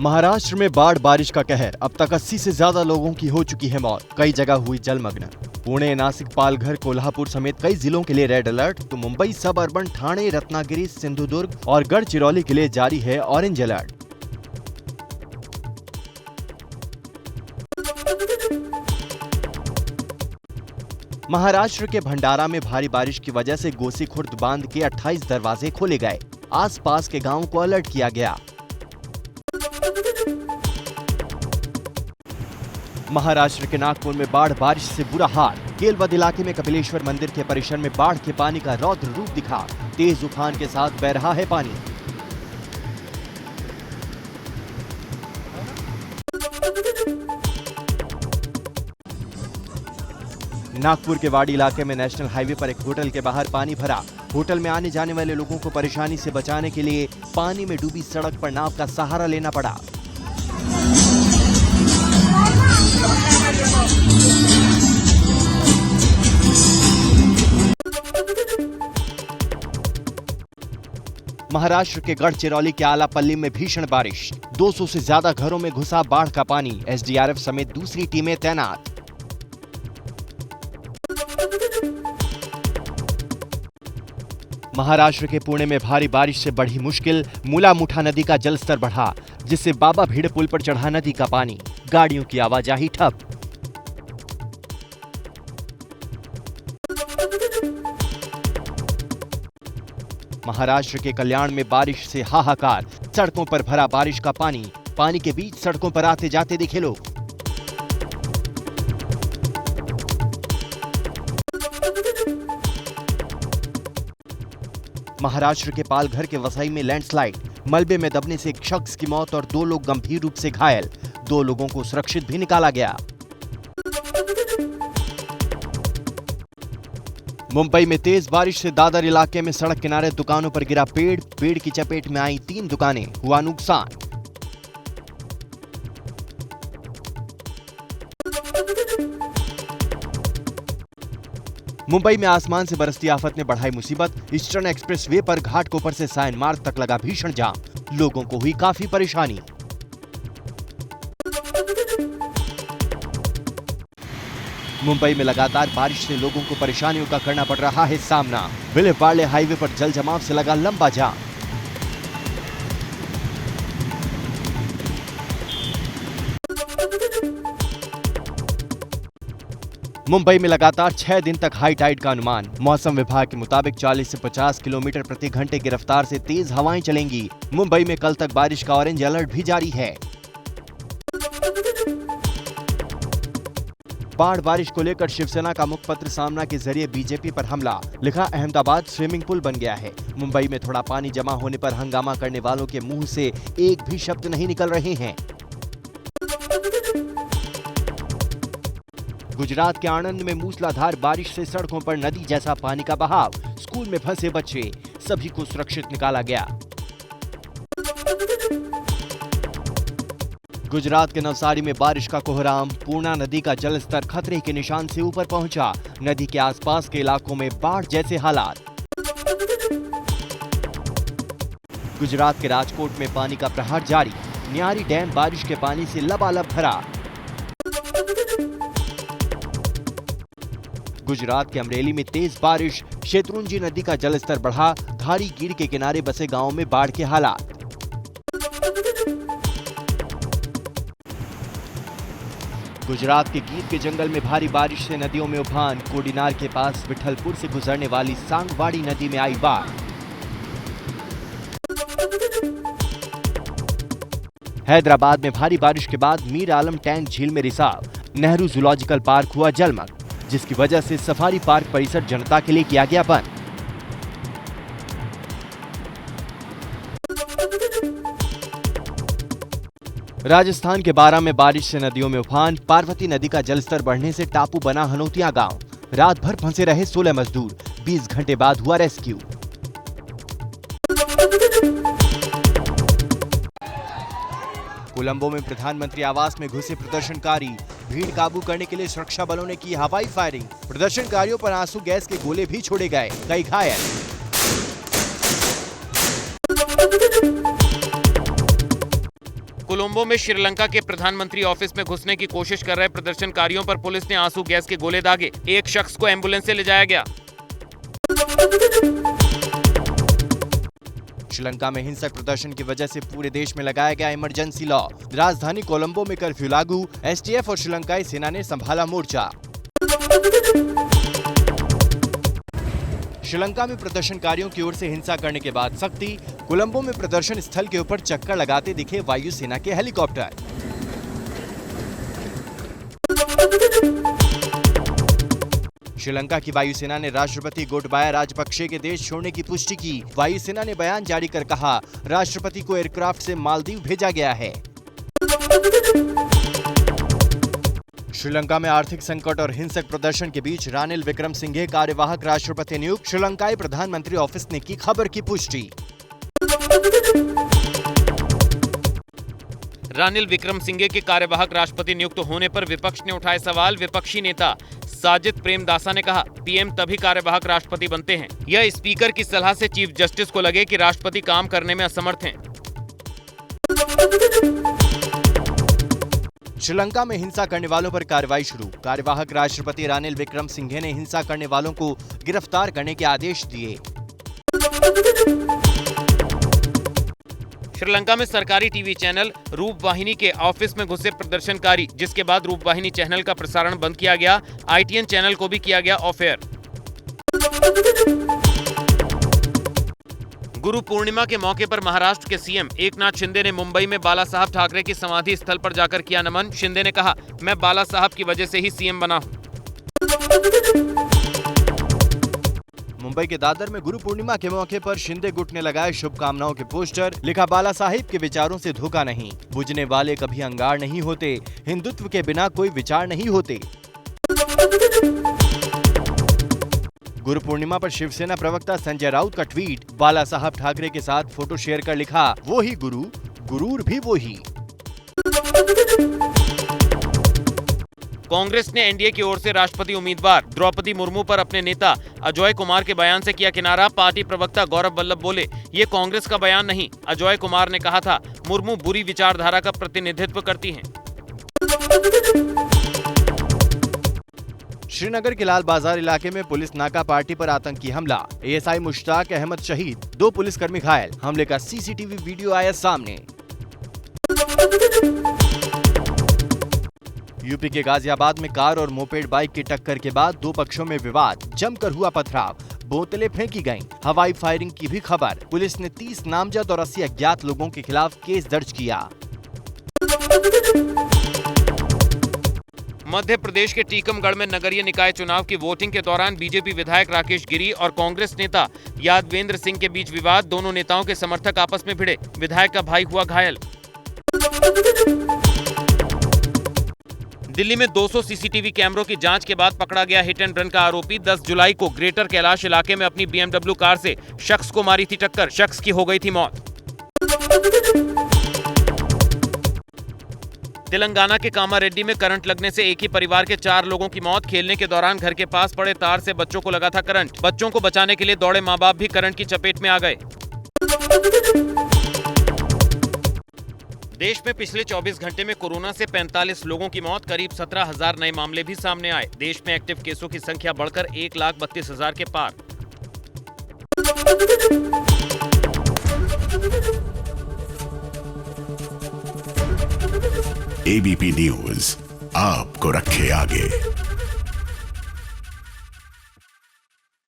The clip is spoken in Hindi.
महाराष्ट्र में बाढ़ बारिश का कहर। अब तक 80 से ज्यादा लोगों की हो चुकी है मौत। कई जगह हुई जलमग्न। पुणे, नासिक, पालघर, कोल्हापुर समेत कई जिलों के लिए रेड अलर्ट, तो मुंबई, सब अर्बन, ठाणे, रत्नागिरी, सिंधुदुर्ग और गढ़चिरौली के लिए जारी है ऑरेंज अलर्ट। महाराष्ट्र के भंडारा में भारी बारिश की वजह से गोसीखुर्द बांध के 28 दरवाजे खोले गए। आसपास के गांवों को अलर्ट किया गया। महाराष्ट्र के नागपुर में बाढ़ बारिश से बुरा हाल। केलवद इलाके में कपिलेश्वर मंदिर के परिसर में बाढ़ के पानी का रौद्र रूप दिखा। तेज उफान के साथ बह रहा है पानी। नागपुर के वाड़ी इलाके में नेशनल हाईवे पर एक होटल के बाहर पानी भरा। होटल में आने जाने वाले लोगों को परेशानी से बचाने के लिए पानी में डूबी सड़क पर नाव का सहारा लेना पड़ा। महाराष्ट्र के गढ़चिरौली के आलापल्ली में भीषण बारिश। 200 से ज्यादा घरों में घुसा बाढ़ का पानी। एसडीआरएफ समेत दूसरी टीमें तैनात। महाराष्ट्र के पुणे में भारी बारिश से बढ़ी मुश्किल। मुला मुठा नदी का जलस्तर बढ़ा, जिससे बाबा भीड़ पुल पर चढ़ा नदी का पानी। गाड़ियों की आवाजाही ठप। महाराष्ट्र के कल्याण में बारिश से हाहाकार। सड़कों पर भरा बारिश का पानी। पानी के बीच सड़कों पर आते जाते दिखे लोग। महाराष्ट्र के पालघर के वसई में लैंडस्लाइड। मलबे में दबने से एक शख्स की मौत और 2 लोग गंभीर रूप से घायल। 2 लोगों को सुरक्षित भी निकाला गया। मुंबई में तेज बारिश से दादर इलाके में सड़क किनारे दुकानों पर गिरा पेड़। पेड़ की चपेट में आई 3 दुकानें, हुआ नुकसान। मुंबई में आसमान से बरसती आफत ने बढ़ाई मुसीबत। ईस्टर्न एक्सप्रेस वे पर घाटकोपर से साइन मार्ग तक लगा भीषण जाम। लोगों को हुई काफी परेशानी। मुंबई में लगातार बारिश से लोगों को परेशानियों का करना पड़ रहा है सामना। विले-पार्ले हाईवे पर जल जमाव से लगा लंबा जाम। मुंबई में लगातार 6 दिन तक हाई टाइड का अनुमान। मौसम विभाग के मुताबिक 40 से 50 किलोमीटर प्रति घंटे की रफ्तार से तेज हवाएं चलेंगी। मुंबई में कल तक बारिश का ऑरेंज अलर्ट भी जारी है। बाढ़ बारिश को लेकर शिवसेना का मुखपत्र सामना के जरिए बीजेपी पर हमला। लिखा, अहमदाबाद स्विमिंग पूल बन गया है। मुंबई में थोड़ा पानी जमा होने पर हंगामा करने वालों के मुंह से एक भी शब्द नहीं निकल रहे हैं। गुजरात के आणंद में मूसलाधार बारिश से सड़कों पर नदी जैसा पानी का बहाव। स्कूल में फंसे बच्चे, सभी को सुरक्षित निकाला गया। गुजरात के नवसारी में बारिश का कोहराम। पूर्णा नदी का जलस्तर खतरे के निशान से ऊपर पहुंचा। नदी के आसपास के इलाकों में बाढ़ जैसे हालात। गुजरात के राजकोट में पानी का प्रहार जारी। न्यारी डैम बारिश के पानी से लबालब भरा। गुजरात के अमरेली में तेज बारिश। शेत्रुंजी नदी का जलस्तर बढ़ा। धारी गिर के किनारे बसे गांवों में बाढ़ के हालात। गुजरात के गीर के जंगल में भारी बारिश से नदियों में उफान। कोडिनार के पास विठलपुर से गुजरने वाली सांगवाड़ी नदी में आई बाढ़। हैदराबाद में भारी बारिश के बाद मीर आलम टैंक झील में रिसाव। नेहरू जूलॉजिकल पार्क हुआ जलमग्न, जिसकी वजह से सफारी पार्क परिसर जनता के लिए किया गया बंद। राजस्थान के बारां में बारिश से नदियों में उफान। पार्वती नदी का जलस्तर बढ़ने से टापू बना हनोतिया गांव। रात भर फंसे रहे 16 मजदूर। 20 घंटे बाद हुआ रेस्क्यू। कोलंबो में प्रधानमंत्री आवास में घुसे प्रदर्शनकारी। भीड़ काबू करने के लिए सुरक्षा बलों ने की हवाई फायरिंग। प्रदर्शनकारियों पर आंसू गैस के गोले भी छोड़े गए, कई घायल। कोलंबो में श्रीलंका के प्रधानमंत्री ऑफिस में घुसने की कोशिश कर रहे प्रदर्शनकारियों पर पुलिस ने आंसू गैस के गोले दागे। एक शख्स को एम्बुलेंस से ले जाया गया। श्रीलंका में हिंसक प्रदर्शन की वजह से पूरे देश में लगाया गया इमरजेंसी लॉ। राजधानी कोलंबो में कर्फ्यू लागू। एसटीएफ और श्रीलंकाई सेना ने संभाला मोर्चा। श्रीलंका में प्रदर्शनकारियों की ओर से हिंसा करने के बाद सख्ती। कोलंबो में प्रदर्शन स्थल के ऊपर चक्कर लगाते दिखे वायुसेना के हेलीकॉप्टर। श्रीलंका की वायुसेना ने राष्ट्रपति गोटबाया राजपक्षे के देश छोड़ने की पुष्टि की। वायुसेना ने बयान जारी कर कहा, राष्ट्रपति को एयरक्राफ्ट से मालदीव भेजा गया है। श्रीलंका में आर्थिक संकट और हिंसक प्रदर्शन के बीच रानिल विक्रमसिंघे कार्यवाहक राष्ट्रपति नियुक्त। श्रीलंकाई प्रधानमंत्री ऑफिस ने की खबर की पुष्टि। रानिल विक्रमसिंघे के कार्यवाहक राष्ट्रपति नियुक्त होने पर विपक्ष ने उठाए सवाल। विपक्षी नेता साजिद प्रेमदासा ने कहा, पीएम तभी कार्यवाहक राष्ट्रपति बनते हैं। यह स्पीकर की सलाह से चीफ जस्टिस को लगे कि राष्ट्रपति काम करने में असमर्थ हैं। श्रीलंका में हिंसा करने वालों पर कार्रवाई शुरू। कार्यवाहक राष्ट्रपति रानिल विक्रमसिंघे ने हिंसा करने वालों को गिरफ्तार करने के आदेश दिए। श्रीलंका में सरकारी टीवी चैनल रूपवाहिनी के ऑफिस में घुसे प्रदर्शनकारी, जिसके बाद रूपवाहिनी चैनल का प्रसारण बंद किया गया। आईटीएन चैनल को भी किया गया ऑफ एयर। गुरु पूर्णिमा के मौके पर महाराष्ट्र के सीएम एकनाथ शिंदे ने मुंबई में बाला साहब ठाकरे की समाधि स्थल पर जाकर किया नमन। शिंदे ने कहा, मैं बाला साहब की वजह से ही सीएम बना हूं। मुंबई के दादर में गुरु पूर्णिमा के मौके पर शिंदे गुट ने लगाए शुभकामनाओं के पोस्टर। लिखा, बाला साहिब के विचारों से धोखा नहीं, बुझने वाले कभी अंगार नहीं होते, हिंदुत्व के बिना कोई विचार नहीं होते। गुरु पूर्णिमा पर शिवसेना प्रवक्ता संजय राउत का ट्वीट। बाला साहब ठाकरे के साथ फोटो शेयर कर लिखा, वो ही गुरु, गुरूर भी वो ही। कांग्रेस ने एनडीए की ओर से राष्ट्रपति उम्मीदवार द्रौपदी मुर्मू पर अपने नेता अजय कुमार के बयान से किया किनारा। पार्टी प्रवक्ता गौरव वल्लभ बोले, ये कांग्रेस का बयान नहीं, अजय कुमार ने कहा था, मुर्मू बुरी विचारधारा का प्रतिनिधित्व करती हैं। श्रीनगर के लाल बाजार इलाके में पुलिस नाका पार्टी पर आतंकी हमला। एएसआई मुश्ताक अहमद शहीद, 2 पुलिसकर्मी घायल। हमले का सीसीटीवी वीडियो आया सामने। यूपी के गाजियाबाद में कार और मोपेड बाइक की टक्कर के बाद 2 पक्षों में विवाद। जमकर हुआ पथराव, बोतलें फेंकी गईं, हवाई फायरिंग की भी खबर। पुलिस ने 30 नामजद और 80 अज्ञात लोगों के खिलाफ केस दर्ज किया। मध्य प्रदेश के टीकमगढ़ में नगरीय निकाय चुनाव की वोटिंग के दौरान बीजेपी विधायक राकेश गिरी और कांग्रेस नेता यादवेंद्र सिंह के बीच विवाद। दोनों नेताओं के समर्थक आपस में भिड़े, विधायक का भाई हुआ घायल। दिल्ली में 200 सीसीटीवी कैमरों की जांच के बाद पकड़ा गया हिट एंड रन का आरोपी। 10 जुलाई को ग्रेटर कैलाश इलाके में अपनी BMW कार से शख्स को मारी थी टक्कर, शख्स की हो गई थी मौत। तेलंगाना के कामारेड्डी में करंट लगने से एक ही परिवार के 4 लोगों की मौत। खेलने के दौरान घर के पास पड़े तार से बच्चों को लगा था करंट। बच्चों को बचाने के लिए दौड़े मां बाप भी करंट की चपेट में आ गए। देश में पिछले 24 घंटे में कोरोना से 45 लोगों की मौत, करीब 17,000 नए मामले भी सामने आए। देश में एक्टिव केसों की संख्या बढ़कर 1,32,000 के पार। एबीपी न्यूज आपको रखे आगे।